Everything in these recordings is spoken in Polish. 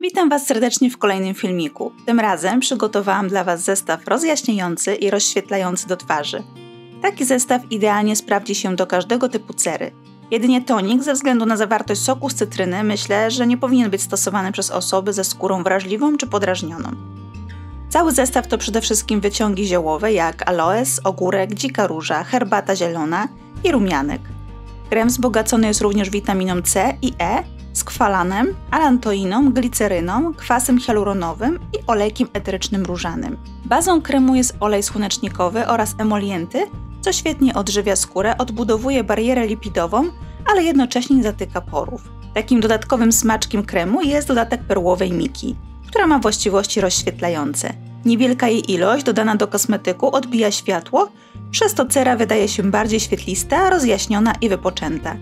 Witam Was serdecznie w kolejnym filmiku. Tym razem przygotowałam dla Was zestaw rozjaśniający i rozświetlający do twarzy. Taki zestaw idealnie sprawdzi się do każdego typu cery. Jedynie tonik ze względu na zawartość soku z cytryny myślę, że nie powinien być stosowany przez osoby ze skórą wrażliwą czy podrażnioną. Cały zestaw to przede wszystkim wyciągi ziołowe jak aloes, ogórek, dzika róża, herbata zielona i rumianek. Krem wzbogacony jest również witaminą C i E, skwalanem, alantoiną, gliceryną, kwasem hialuronowym i olejkiem eterycznym różanym. Bazą kremu jest olej słonecznikowy oraz emolienty, co świetnie odżywia skórę, odbudowuje barierę lipidową, ale jednocześnie nie zatyka porów. Takim dodatkowym smaczkiem kremu jest dodatek perłowej miki, która ma właściwości rozświetlające. Niewielka jej ilość dodana do kosmetyku odbija światło, przez to cera wydaje się bardziej świetlista, rozjaśniona i wypoczęta.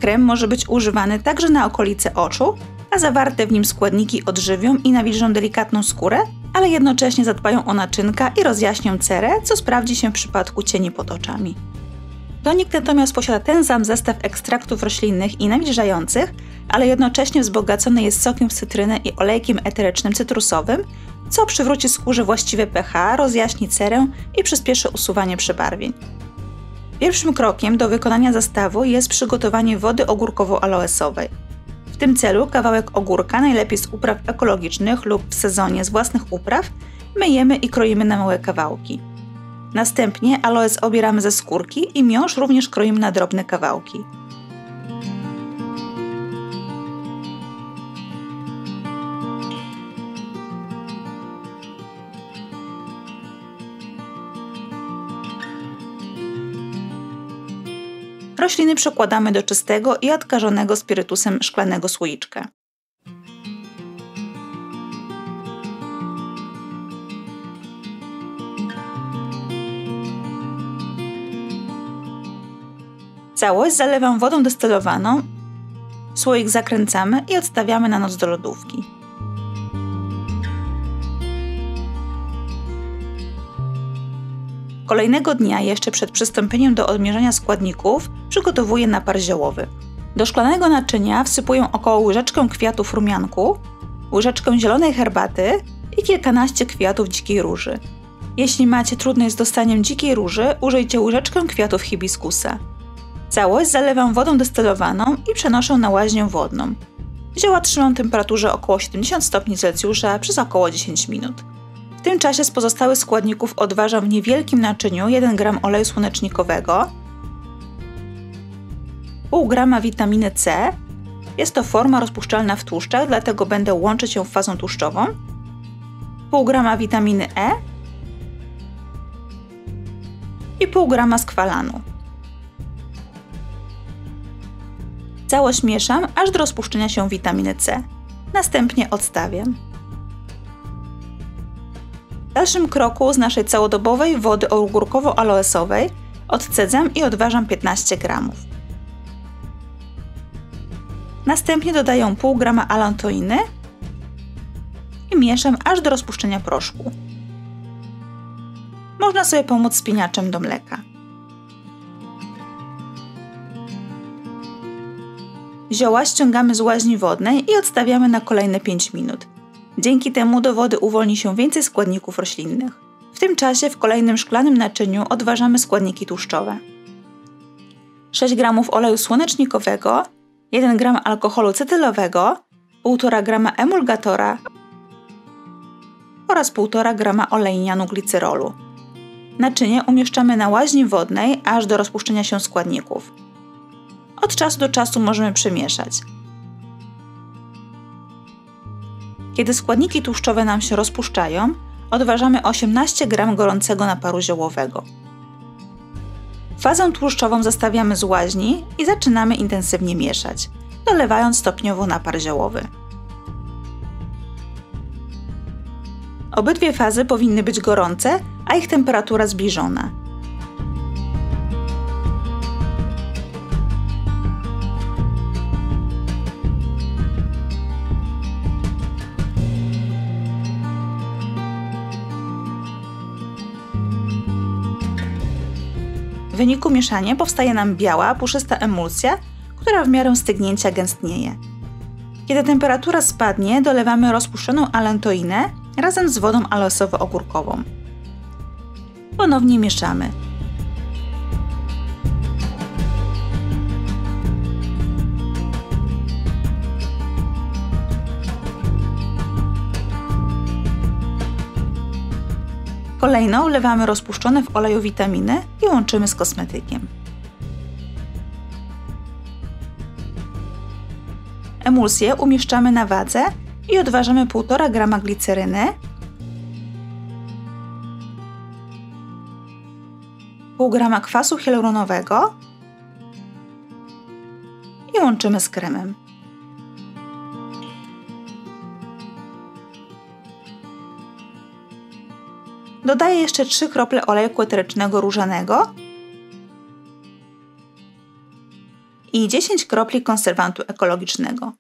Krem może być używany także na okolice oczu, a zawarte w nim składniki odżywią i nawilżą delikatną skórę, ale jednocześnie zadbają o naczynka i rozjaśnią cerę, co sprawdzi się w przypadku cieni pod oczami. Tonik natomiast posiada ten sam zestaw ekstraktów roślinnych i nawilżających, ale jednocześnie wzbogacony jest sokiem z cytryny i olejkiem eterycznym cytrusowym, co przywróci skórze właściwe pH, rozjaśni cerę i przyspieszy usuwanie przebarwień. Pierwszym krokiem do wykonania zestawu jest przygotowanie wody ogórkowo-aloesowej. W tym celu kawałek ogórka, najlepiej z upraw ekologicznych lub w sezonie z własnych upraw, myjemy i kroimy na małe kawałki. Następnie aloes obieramy ze skórki i miąższ również kroimy na drobne kawałki. Rośliny przekładamy do czystego i odkażonego spirytusem szklanego słoiczka. Całość zalewam wodą destylowaną, słoik zakręcamy i odstawiamy na noc do lodówki. Kolejnego dnia, jeszcze przed przystąpieniem do odmierzania składników, przygotowuję napar ziołowy. Do szklanego naczynia wsypuję około łyżeczkę kwiatów rumianku, łyżeczkę zielonej herbaty i kilkanaście kwiatów dzikiej róży. Jeśli macie trudność z dostaniem dzikiej róży, użyjcie łyżeczkę kwiatów hibiskusa. Całość zalewam wodą destylowaną i przenoszę na łaźnię wodną. Zioła trzymam w temperaturze około 70 stopni Celsjusza przez około 10 minut. W tym czasie z pozostałych składników odważam w niewielkim naczyniu 1 g oleju słonecznikowego, pół grama witaminy C, jest to forma rozpuszczalna w tłuszczach, dlatego będę łączyć ją w fazą tłuszczową, pół grama witaminy E i pół grama skwalanu. Całość mieszam aż do rozpuszczenia się witaminy C. Następnie odstawiam. W dalszym kroku z naszej całodobowej wody ogórkowo-aloesowej odcedzam i odważam 15 g. Następnie dodaję pół grama alantoiny i mieszam aż do rozpuszczenia proszku. Można sobie pomóc spieniaczem do mleka. Zioła ściągamy z łaźni wodnej i odstawiamy na kolejne 5 minut. Dzięki temu do wody uwolni się więcej składników roślinnych. W tym czasie w kolejnym szklanym naczyniu odważamy składniki tłuszczowe. 6 g oleju słonecznikowego, 1 g alkoholu cetylowego, 1,5 g emulgatora oraz 1,5 g olejnianu glicerolu. Naczynie umieszczamy na łaźni wodnej aż do rozpuszczenia się składników. Od czasu do czasu możemy przemieszać. Kiedy składniki tłuszczowe nam się rozpuszczają, odważamy 18 g gorącego naparu ziołowego. Fazę tłuszczową zostawiamy z łaźni i zaczynamy intensywnie mieszać, dolewając stopniowo napar ziołowy. Obydwie fazy powinny być gorące, a ich temperatura zbliżona. W wyniku mieszania powstaje nam biała, puszysta emulsja, która w miarę stygnięcia gęstnieje. Kiedy temperatura spadnie, dolewamy rozpuszczoną allantoinę razem z wodą aloesowo-ogórkową. Ponownie mieszamy. Kolejno wlewamy rozpuszczone w oleju witaminy i łączymy z kosmetykiem. Emulsję umieszczamy na wadze i odważamy 1,5 g gliceryny, pół grama kwasu hialuronowego i łączymy z kremem. Dodaję jeszcze 3 krople olejku eterycznego różanego i 10 kropli konserwantu ekologicznego.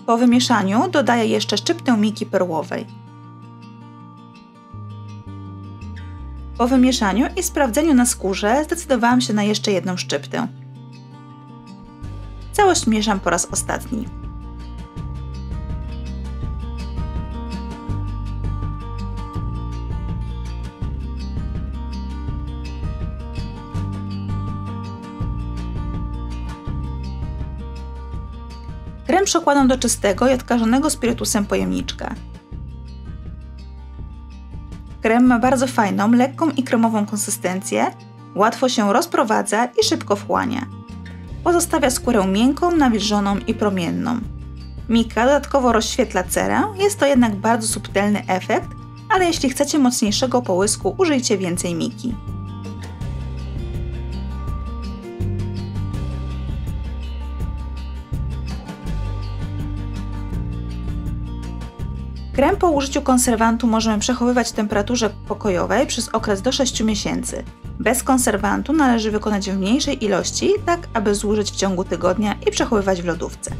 Po wymieszaniu dodaję jeszcze szczyptę miki perłowej. Po wymieszaniu i sprawdzeniu na skórze zdecydowałam się na jeszcze jedną szczyptę. Całość mieszam po raz ostatni. Krem przekładam do czystego i odkażonego spirytusem pojemniczka. Krem ma bardzo fajną, lekką i kremową konsystencję, łatwo się rozprowadza i szybko wchłania. Pozostawia skórę miękką, nawilżoną i promienną. Mika dodatkowo rozświetla cerę, jest to jednak bardzo subtelny efekt, ale jeśli chcecie mocniejszego połysku, użyjcie więcej miki. Krem po użyciu konserwantu możemy przechowywać w temperaturze pokojowej przez okres do 6 miesięcy. Bez konserwantu należy wykonać w mniejszej ilości, tak aby zużyć w ciągu tygodnia i przechowywać w lodówce.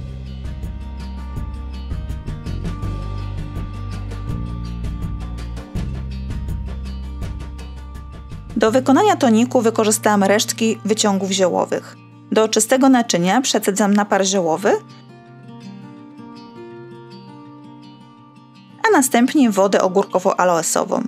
Do wykonania toniku wykorzystałam resztki wyciągów ziołowych. Do czystego naczynia przecedzam napar ziołowy, a następnie wodę ogórkowo-aloesową.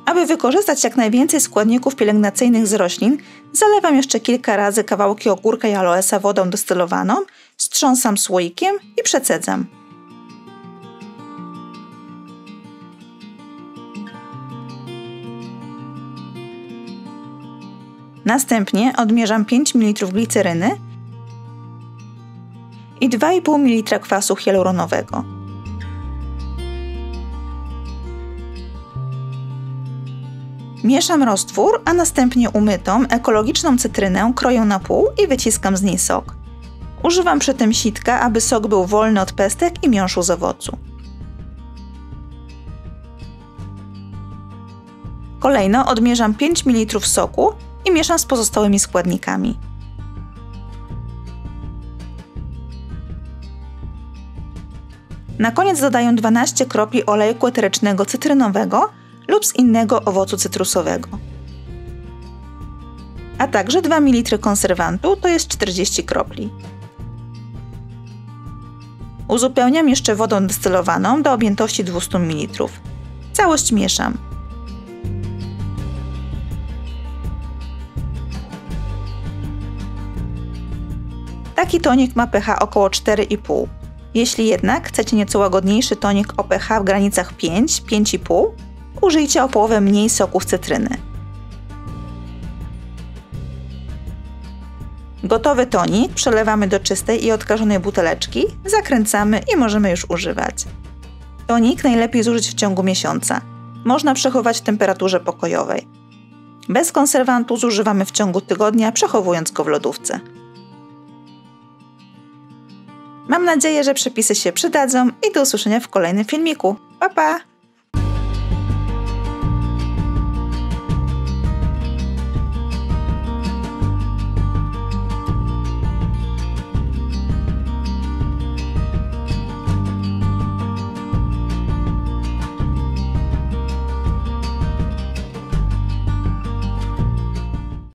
Aby wykorzystać jak najwięcej składników pielęgnacyjnych z roślin, zalewam jeszcze kilka razy kawałki ogórka i aloesa wodą destylowaną, strząsam słoikiem i przecedzam. Następnie odmierzam 5 ml gliceryny i 2,5 ml kwasu hialuronowego. Mieszam roztwór, a następnie umytą, ekologiczną cytrynę kroję na pół i wyciskam z niej sok. Używam przy tym sitka, aby sok był wolny od pestek i miąższu z owocu. Kolejno odmierzam 5 ml soku i mieszam z pozostałymi składnikami. Na koniec dodaję 12 kropli olejku eterycznego cytrynowego lub z innego owocu cytrusowego, a także 2 ml konserwantu, to jest 40 kropli. Uzupełniam jeszcze wodą destylowaną do objętości 200 ml. Całość mieszam. Taki tonik ma pH około 4,5. Jeśli jednak chcecie nieco łagodniejszy tonik o pH w granicach 5–5,5, użyjcie o połowę mniej soku z cytryny. Gotowy tonik przelewamy do czystej i odkażonej buteleczki, zakręcamy i możemy już używać. Tonik najlepiej zużyć w ciągu miesiąca. Można przechowywać w temperaturze pokojowej. Bez konserwantu zużywamy w ciągu tygodnia, przechowując go w lodówce. Mam nadzieję, że przepisy się przydadzą i do usłyszenia w kolejnym filmiku. Pa, pa!